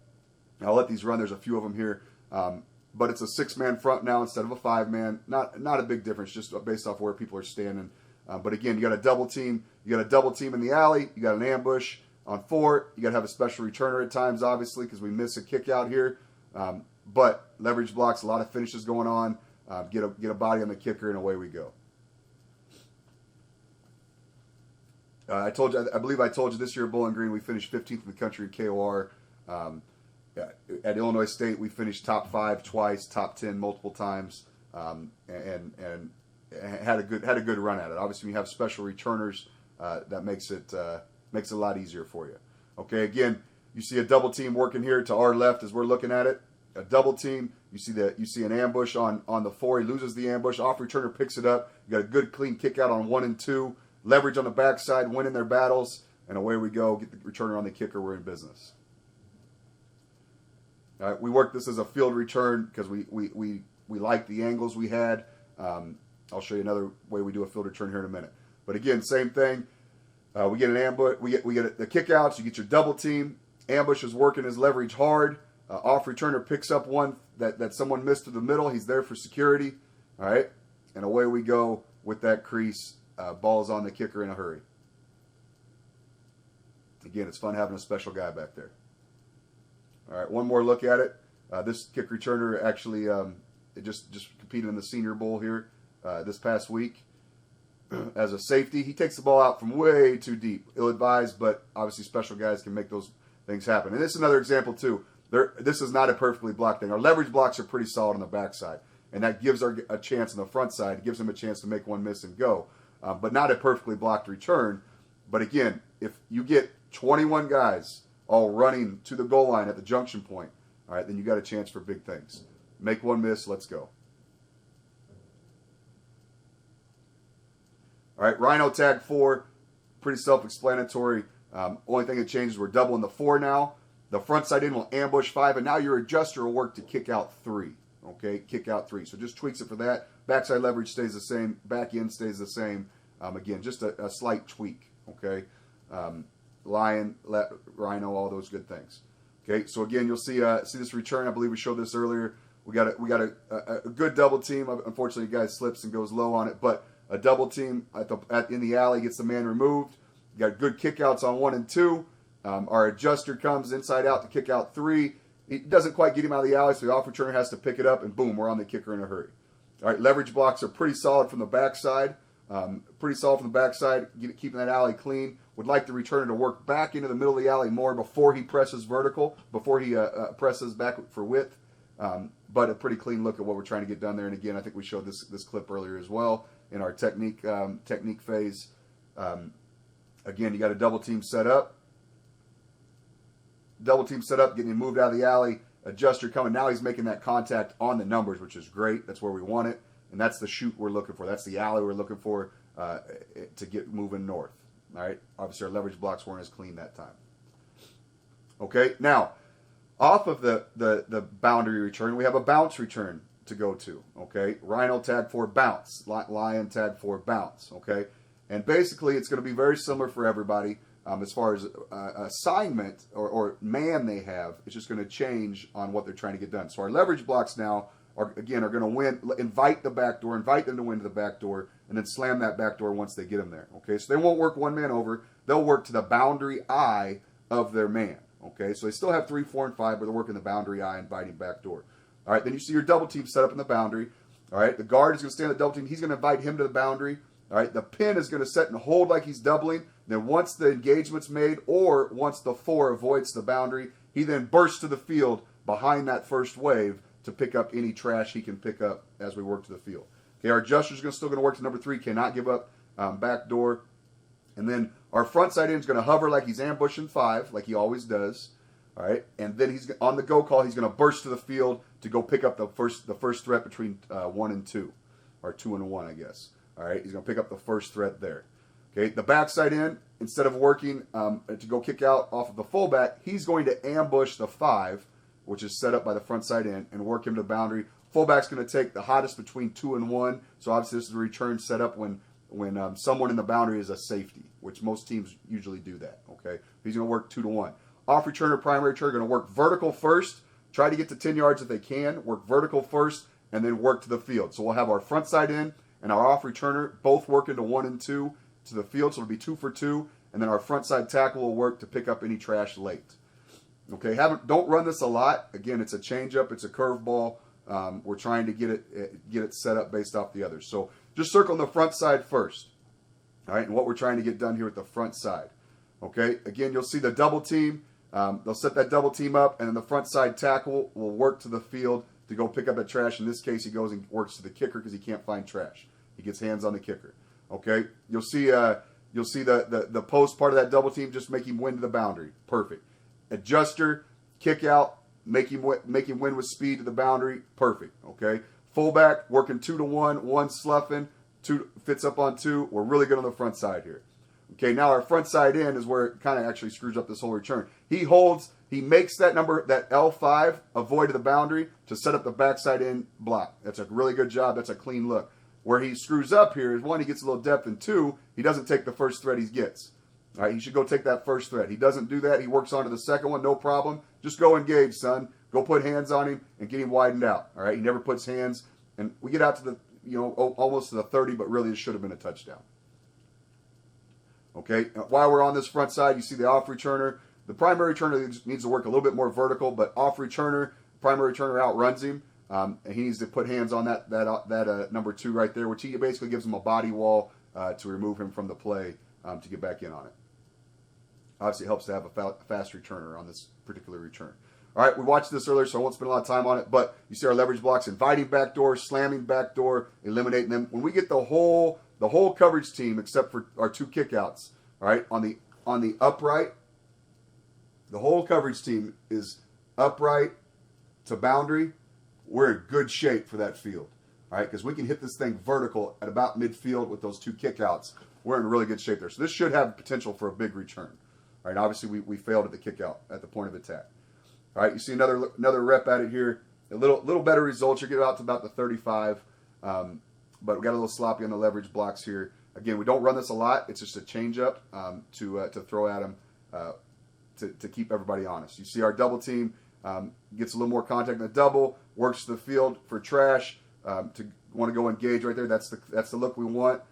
I'll let these run. There's a few of them here, but it's a 6-man front now instead of a 5-man. Not a big difference, just based off where people are standing. But again, you got a double team. You got a double team in the alley. You got an ambush on 4. You got to have a special returner at times, obviously, because we miss a kick out here. But leverage blocks, a lot of finishes going on. Get a body on the kicker, and away we go. I believe I told you this year at Bowling Green we finished 15th in the country in KOR. At Illinois State we finished top 5 twice, top 10 multiple times, and had a good run at it. Obviously, when you have special returners, that makes it a lot easier for you. Okay, again, you see a double team working here to our left as we're looking at it. A double team, You see an ambush on the 4. He loses the ambush. Off returner picks it up. You got a good clean kick out on 1 and 2. Leverage on the backside, winning their battles, and away we go. Get the returner on the kicker. We're in business. All right, we worked this as a field return because we liked the angles we had. I'll show you another way we do a field return here in a minute. But again, same thing. We get an ambush. We get the kickouts. You get your double team. Ambush is working his leverage hard. Off returner picks up one that someone missed to the middle. He's there for security. All right, and away we go with that crease. Ball's on the kicker in a hurry. Again, it's fun having a special guy back there. All right, one more look at it. This kick returner actually it just competed in the Senior Bowl here this past week as a safety. He takes the ball out from way too deep. Ill-advised, but obviously special guys can make those things happen. And this is another example too. This is not a perfectly blocked thing. Our leverage blocks are pretty solid on the backside, and that gives a chance on the front side. It gives him a chance to make one miss and go, but not a perfectly blocked return. But again, if you get 21 guys all running to the goal line at the junction point, all right, then you got a chance for big things. Make one miss, let's go. All right, Rhino tag 4, pretty self-explanatory. Only thing that changes, we're doubling the 4 now. The front side in will ambush 5, and now your adjuster will work to kick out 3. Okay, kick out 3. So just tweaks it for that. Backside leverage stays the same. Back end stays the same. Again, just a slight tweak. Okay, Lion, Rhino, all those good things. Okay, so again, you'll see this return. I believe we showed this earlier. We got a good double team. Unfortunately, the guy slips and goes low on it, but a double team in the alley gets the man removed. You got good kickouts on 1 and 2. Our adjuster comes inside out to kick out 3. It doesn't quite get him out of the alley, so the off returner has to pick it up, and boom, we're on the kicker in a hurry. All right, leverage blocks are pretty solid from the backside. Keeping that alley clean. Would like the returner to work back into the middle of the alley more before he presses vertical, before he presses back for width. But a pretty clean look at what we're trying to get done there. And again, I think we showed this clip earlier as well in our technique phase. Again, you got a double team set up. Getting him moved out of the alley. Adjuster coming. Now he's making that contact on the numbers, which is great. That's where we want it. And that's the shoot we're looking for. That's the alley we're looking for to get moving north. All right. Obviously, our leverage blocks weren't as clean that time. Okay. Now, off of the boundary return, we have a bounce return to go to. Okay. Rhino tag 4 bounce. Lion tag 4 bounce. Okay. And basically, it's going to be very similar for everybody. As far as assignment or man they have, it's just going to change on what they're trying to get done. So our leverage blocks now are going to invite the back door, invite them to win to the back door, and then slam that back door once they get them there. Okay, so they won't work one man over. They'll work to the boundary eye of their man. Okay, so they still have 3, 4, and 5, but they're working the boundary eye, inviting back door. All right, then you see your double team set up in the boundary. All right, the guard is going to stay on the double team. He's going to invite him to the boundary. All right, the pin is going to set and hold like he's doubling. Then once the engagement's made, or once the 4 avoids the boundary, he then bursts to the field behind that first wave to pick up any trash he can pick up as we work to the field. Okay, our adjuster's still going to work to number 3, cannot give up back door. And then our front side end is going to hover like he's ambushing 5, like he always does. All right, and then he's on the go call. He's going to burst to the field to go pick up the first threat between 1 and 2, or 2 and 1, I guess. All right, he's going to pick up the first threat there. Okay, the backside end, instead of working to go kick out off of the fullback, he's going to ambush the 5, which is set up by the front side end, and work him to the boundary. Fullback's going to take the hottest between 2 and 1. So obviously this is a return set up when someone in the boundary is a safety, which most teams usually do that. Okay, he's going to work 2 to 1. Off returner, primary returner, going to work vertical first. Try to get to 10 yards if they can. Work vertical first, and then work to the field. So we'll have our front side end and our off returner both work into 1 and 2 to the field. So it'll be 2 for 2, and then our front side tackle will work to pick up any trash late. Okay, don't run this a lot. Again, it's a changeup, it's a curveball. We're trying to get it set up based off the others. So just circle on the front side first. All right, and what we're trying to get done here with the front side. Okay, again, you'll see the double team. They'll set that double team up, and then the front side tackle will work to the field to go pick up that trash. In this case, he goes and works to the kicker because he can't find trash. He gets hands on the kicker. Okay, you'll see the post part of that double team. Just make him win to the boundary. Perfect. Adjuster, kick out, make him win with speed to the boundary, perfect, okay? Fullback, working 2-to-1, one sloughing, two fits up on two. We're really good on the front side here. Okay, now our front side end is where it kind of actually screws up this whole return. He makes that number, that L5, avoid of the boundary to set up the backside end block. That's a really good job. That's a clean look. Where he screws up here is, one, he gets a little depth, and two, he doesn't take the first thread he gets. All right, he should go take that first thread. He doesn't do that. He works on to the second one, no problem. Just go engage, son. Go put hands on him and get him widened out. All right, he never puts hands, and we get out to the, almost to the 30, but really it should have been a touchdown. Okay, while we're on this front side, you see the off returner. The primary returner needs to work a little bit more vertical, but off returner, primary returner outruns him, and he needs to put hands on that number 2 right there, which he basically gives him a body wall to remove him from the play to get back in on it. Obviously, it helps to have a fast returner on this particular return. All right, we watched this earlier, so I won't spend a lot of time on it, but you see our leverage blocks: inviting backdoor, slamming backdoor, eliminating them. When we get the whole coverage team, except for our 2 kickouts, all right, on the upright, the whole coverage team is upright to boundary. We're in good shape for that field, all right, because we can hit this thing vertical at about midfield with those 2 kickouts. We're in really good shape there. So this should have potential for a big return. All right, obviously we failed at the kickout at the point of attack. All right, you see another rep at it here. A little better results. You get out to about the 35, but we got a little sloppy on the leverage blocks here. Again, we don't run this a lot. It's just a change up to throw at them to keep everybody honest. You see our double team gets a little more contact in the double, works the field for trash to want to go engage right there. That's the look we want.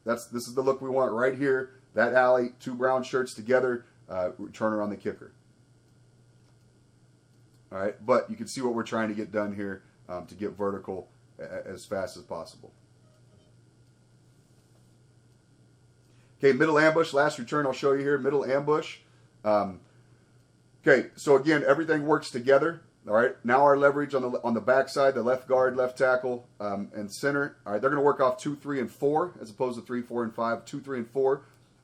This is the look we want right here. That alley, 2 brown shirts together, returner on the kicker. All right, but you can see what we're trying to get done here to get vertical as fast as possible. Okay, middle ambush, last return I'll show you here, middle ambush. Okay, so again, everything works together. All right, now our leverage on the backside, the left guard, left tackle, and center. All right, they're going to work off 2, 3, and 4 as opposed to 3, 4, and 5. 2, 3, and 4.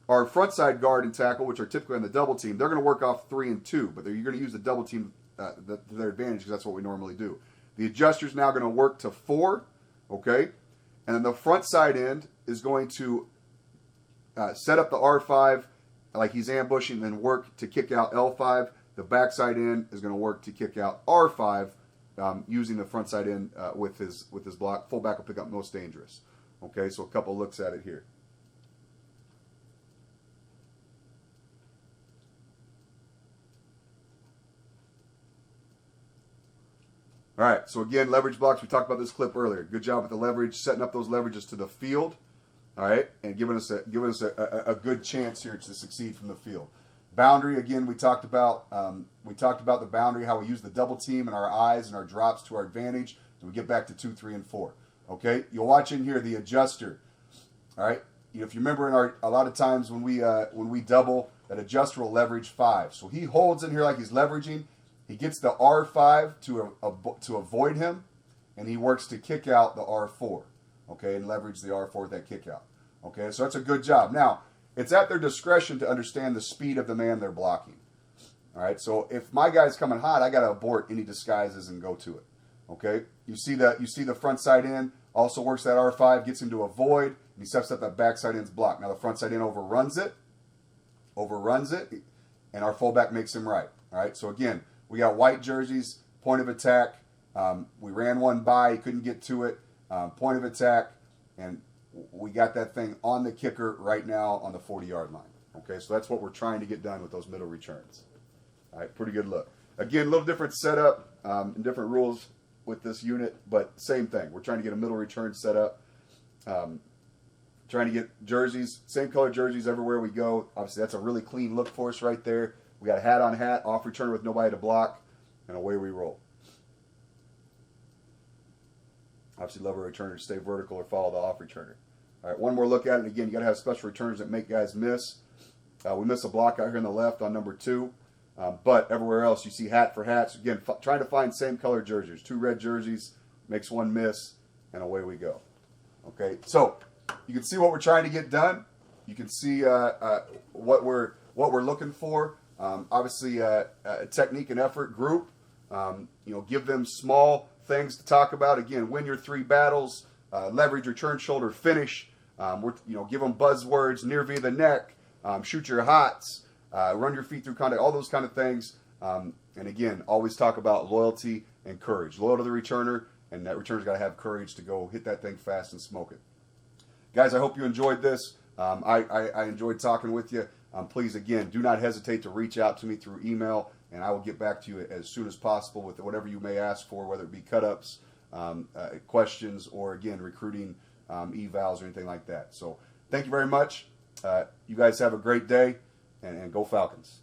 Our front side guard and tackle, which are typically on the double team, they're going to work off 3 and 2, but you're going to use the double team to their advantage because that's what we normally do. The adjuster's now going to work to 4, okay, and then the front side end is going to set up the R5 like he's ambushing, and then work to kick out L5. The backside end is going to work to kick out R5 using the front side end with his block. Fullback will pick up most dangerous. Okay, so a couple looks at it here. All right, so again, leverage blocks. We talked about this clip earlier. Good job with the leverage, setting up those leverages to the field. All right, and giving us a good chance here to succeed from the field. Boundary, again, we talked about the boundary, how we use the double team and our eyes and our drops to our advantage. So we get back to 2, 3, and 4. Okay, you'll watch in here the adjuster. All right, if you remember, a lot of times when we double, that adjuster will leverage 5. So he holds in here like he's leveraging. He gets the R5 to avoid him, and he works to kick out the R4. Okay, and leverage the R4 with that kick out. Okay, so that's a good job. Now, it's at their discretion to understand the speed of the man they're blocking. All right, so if my guy's coming hot, I got to abort any disguises and go to it. Okay, you see the front side end also works that R5, gets him to avoid, and he steps up that backside end's block. Now the front side end overruns it, and our fullback makes him right. All right, so again, we got white jerseys, point of attack. We ran one by, he couldn't get to it. Point of attack, and we got that thing on the kicker right now on the 40-yard line. Okay, so that's what we're trying to get done with those middle returns. All right, pretty good look. Again, a little different setup and different rules with this unit, but same thing. We're trying to get a middle return set up. Trying to get jerseys, same color jerseys everywhere we go. Obviously, that's a really clean look for us right there. We got a hat on hat, off returner with nobody to block, and away we roll. Obviously, love a returner to stay vertical or follow the off returner. All right, one more look at it. Again, you got to have special returners that make guys miss. We miss a block out here on the left on number 2. But everywhere else, you see hat for hats. Again, trying to find same color jerseys. 2 red jerseys, makes one miss, and away we go. Okay, so you can see what we're trying to get done. You can see what we're looking for. Obviously, technique and effort, group. Give them small things to talk about. Again, win your 3 battles, leverage your turn, shoulder, finish. Give them buzzwords, near via the neck, shoot your hots, run your feet through contact, all those kind of things. And again, always talk about loyalty and courage. Loyal to the returner, and that returner's got to have courage to go hit that thing fast and smoke it. Guys, I hope you enjoyed this. I enjoyed talking with you. Please, again, do not hesitate to reach out to me through email, and I will get back to you as soon as possible with whatever you may ask for, whether it be cut-ups, questions, or, again, recruiting evals or anything like that. So thank you very much. You guys have a great day, and go Falcons.